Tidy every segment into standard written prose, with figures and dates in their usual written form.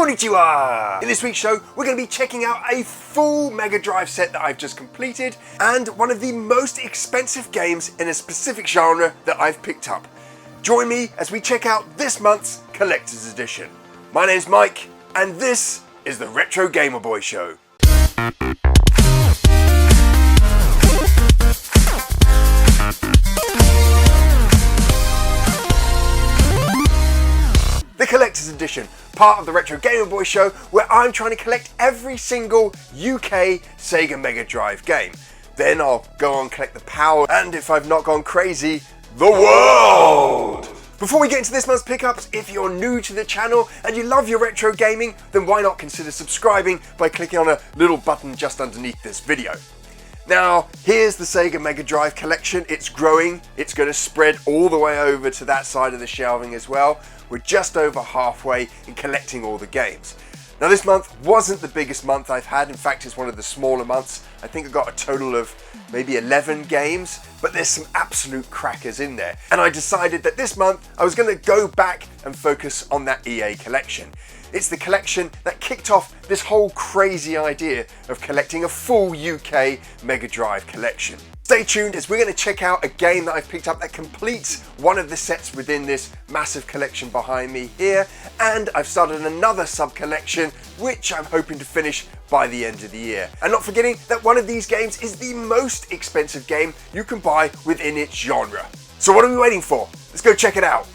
Konnichiwa! In this week's show, we're going to be checking out a full Mega Drive set that I've just completed and one of the most expensive games in a specific genre that I've picked up. Join me as we check out this month's Collector's Edition. My name's Mike, and this is the Retro Gamer Boy Show. The Collector's Edition, part of the Retro Gamer Boy Show, where I'm trying to collect every single UK Sega Mega Drive game. Then I'll go on collect the power, and if I've not gone crazy, the world! Before we get into this month's pickups, if you're new to the channel and you love your retro gaming, then why not consider subscribing by clicking on a little button just underneath this video. Now, here's the Sega Mega Drive collection. It's growing. It's going to spread all the way over to that side of the shelving as well. We're just over halfway in collecting all the games. Now, this month wasn't the biggest month I've had. In fact, it's one of the smaller months. I think I got a total of maybe 11 games, but there's some absolute crackers in there. And I decided that this month I was going to go back and focus on that EA collection. It's the collection that kicked off this whole crazy idea of collecting a full UK Mega Drive collection. Stay tuned as we're going to check out a game that I've picked up that completes one of the sets within this massive collection behind me here, and I've started another sub-collection which I'm hoping to finish by the end of the year. And not forgetting that one of these games is the most expensive game you can buy within its genre. So what are we waiting for? Let's go check it out.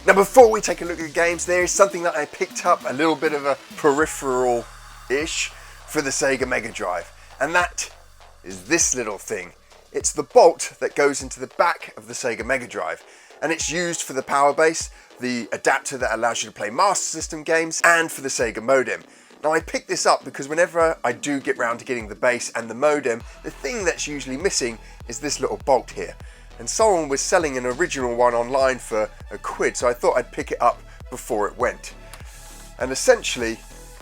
Now, before we take a look at the games, there is something that I picked up, a little bit of a peripheral-ish for the Sega Mega Drive, and that is this little thing. It's the bolt that goes into the back of the Sega Mega Drive, and it's used for the power base, the adapter that allows you to play Master System games, and for the Sega modem. Now, I picked this up because whenever I do get round to getting the base and the modem, the thing that's usually missing is this little bolt here. And someone was selling an original one online for £1, so I thought I'd pick it up before it went. And essentially,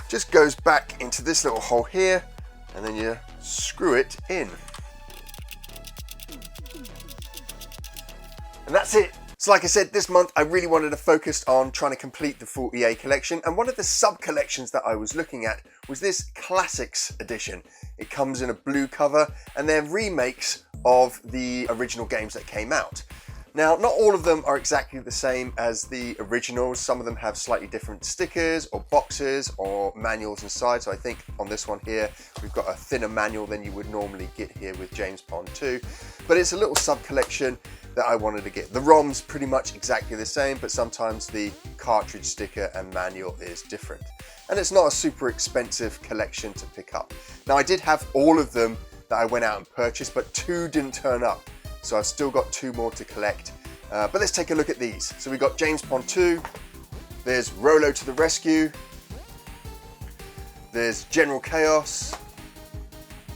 just goes back into this little hole here, and then you screw it in. And that's it. So like I said, this month I really wanted to focus on trying to complete the full EA collection, and one of the sub-collections that I was looking at was this Classics edition. It comes in a blue cover, and they're remakes of the original games that came out. Now, not all of them are exactly the same as the originals. Some of them have slightly different stickers or boxes or manuals inside. So I think on this one here, we've got a thinner manual than you would normally get here with James Pond 2. But it's a little sub-collection that I wanted to get. The ROM's pretty much exactly the same, but sometimes the cartridge sticker and manual is different. And it's not a super expensive collection to pick up. Now, I did have all of them that I went out and purchased, but 2 didn't turn up. So I've still got 2 more to collect. But let's take a look at these. So we've got James Pond 2, there's Rolo to the Rescue, there's General Chaos,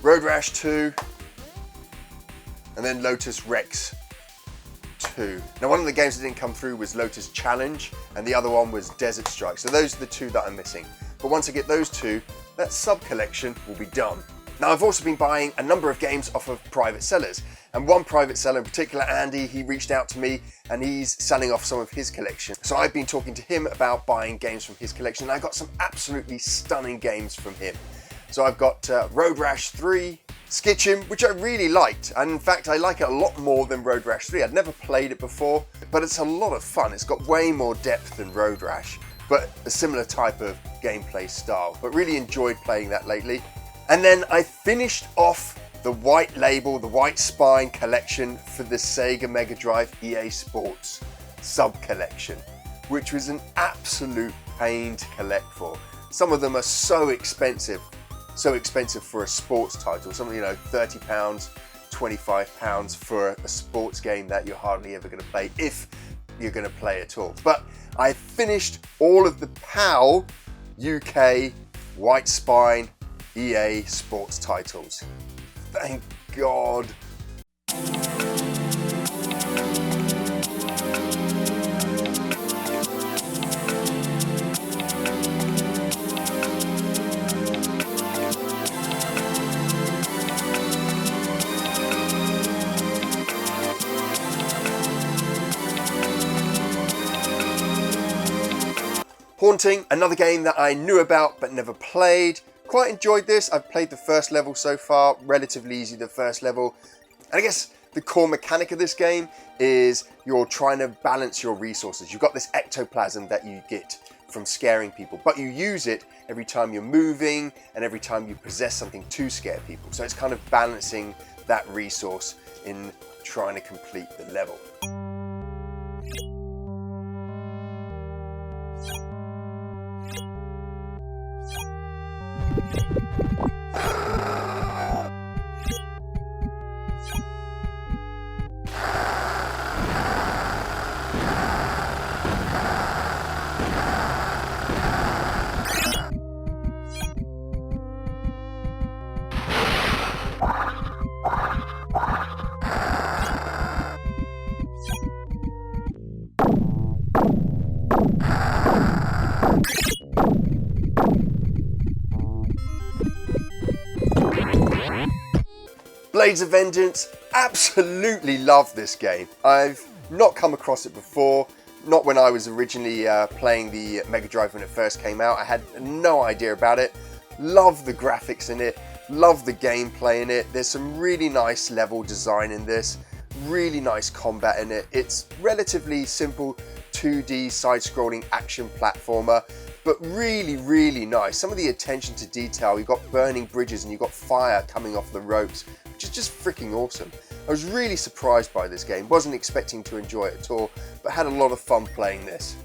Road Rash 2, and then Lotus Rex 2. Now, one of the games that didn't come through was Lotus Challenge, and the other one was Desert Strike. So those are the 2 that I'm missing. But once I get those 2, that sub-collection will be done. Now, I've also been buying a number of games off of private sellers. And one private seller in particular, Andy, he reached out to me and he's selling off some of his collection. So I've been talking to him about buying games from his collection, and I got some absolutely stunning games from him. So I've got Road Rash 3, Skitchum, which I really liked. And in fact, I like it a lot more than Road Rash 3. I'd never played it before, but it's a lot of fun. It's got way more depth than Road Rash, but a similar type of gameplay style. But really enjoyed playing that lately. And then I finished off the white label, the white spine collection for the Sega Mega Drive EA Sports sub-collection, which was an absolute pain to collect for. Some of them are so expensive for a sports title. Some, you know, £30, £25 for a sports game that you're hardly ever going to play, if you're going to play at all. But I finished all of the PAL UK white spine EA Sports titles. Thank God. Daunting, another game that I knew about but never played. Quite enjoyed this. I've played the first level so far, relatively easy the first level. And I guess the core mechanic of this game is you're trying to balance your resources. You've got this ectoplasm that you get from scaring people, but you use it every time you're moving and every time you possess something to scare people. So it's kind of balancing that resource in trying to complete the level. Blades of Vengeance, absolutely love this game. I've not come across it before, not when I was originally playing the Mega Drive when it first came out. I had no idea about it. Love the graphics in it, love the gameplay in it. There's some really nice level design in this, really nice combat in it. It's relatively simple 2D side-scrolling action platformer, but really, really nice. Some of the attention to detail, you've got burning bridges and you've got fire coming off the ropes, which is just freaking awesome. I was really surprised by this game, wasn't expecting to enjoy it at all, but had a lot of fun playing this.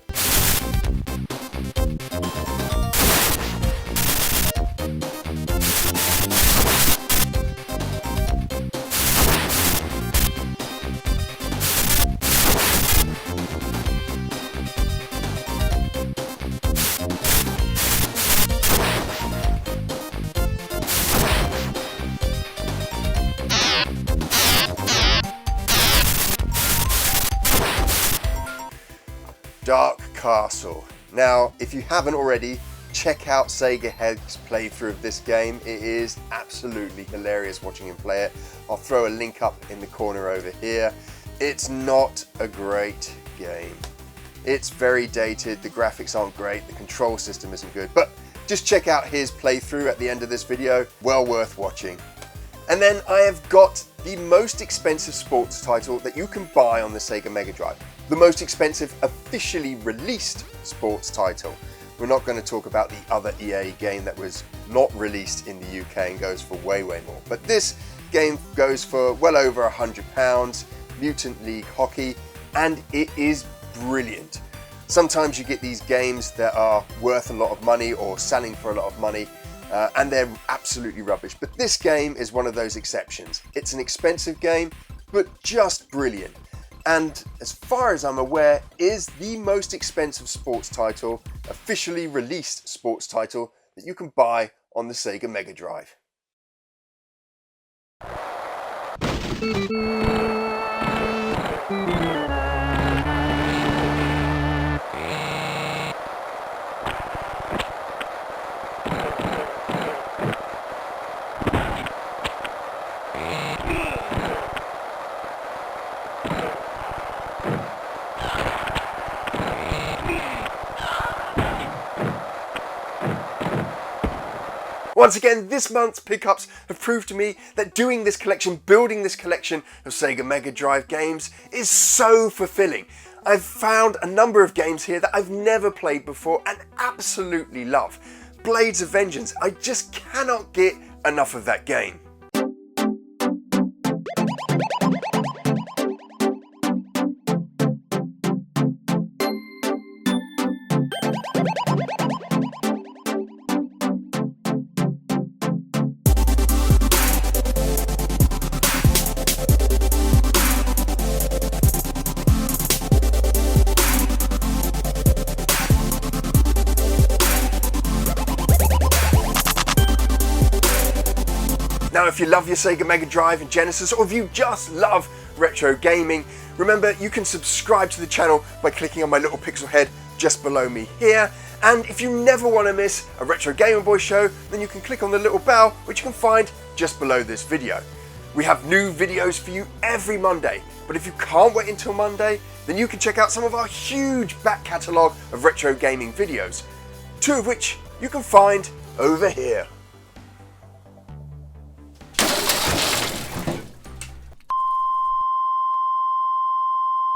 Dark Castle. Now, if you haven't already, check out Sega Head's playthrough of this game. It is absolutely hilarious watching him play it. I'll throw a link up in the corner over here. It's not a great game. It's very dated, the graphics aren't great, the control system isn't good, but just check out his playthrough at the end of this video, well worth watching. And then I have got the most expensive sports title that you can buy on the Sega Mega Drive. The most expensive officially released sports title. We're not going to talk about the other EA game that was not released in the UK and goes for way more. But this game goes for well over £100, Mutant League Hockey, and it is brilliant. Sometimes you get these games that are worth a lot of money or selling for a lot of money, and they're absolutely rubbish. But this game is one of those exceptions. It's an expensive game, but just brilliant. And as far as I'm aware, is the most expensive sports title, officially released sports title, that you can buy on the Sega Mega Drive. Once again, this month's pickups have proved to me that doing this collection, building this collection of Sega Mega Drive games is so fulfilling. I've found a number of games here that I've never played before and absolutely love. Blades of Vengeance, I just cannot get enough of that game. Now, if you love your Sega Mega Drive and Genesis, or if you just love retro gaming, remember you can subscribe to the channel by clicking on my little pixel head just below me here. And if you never want to miss a Retro Game Boy show, then you can click on the little bell, which you can find just below this video. We have new videos for you every Monday, but if you can't wait until Monday, then you can check out some of our huge back catalogue of retro gaming videos. 2 of which you can find over here.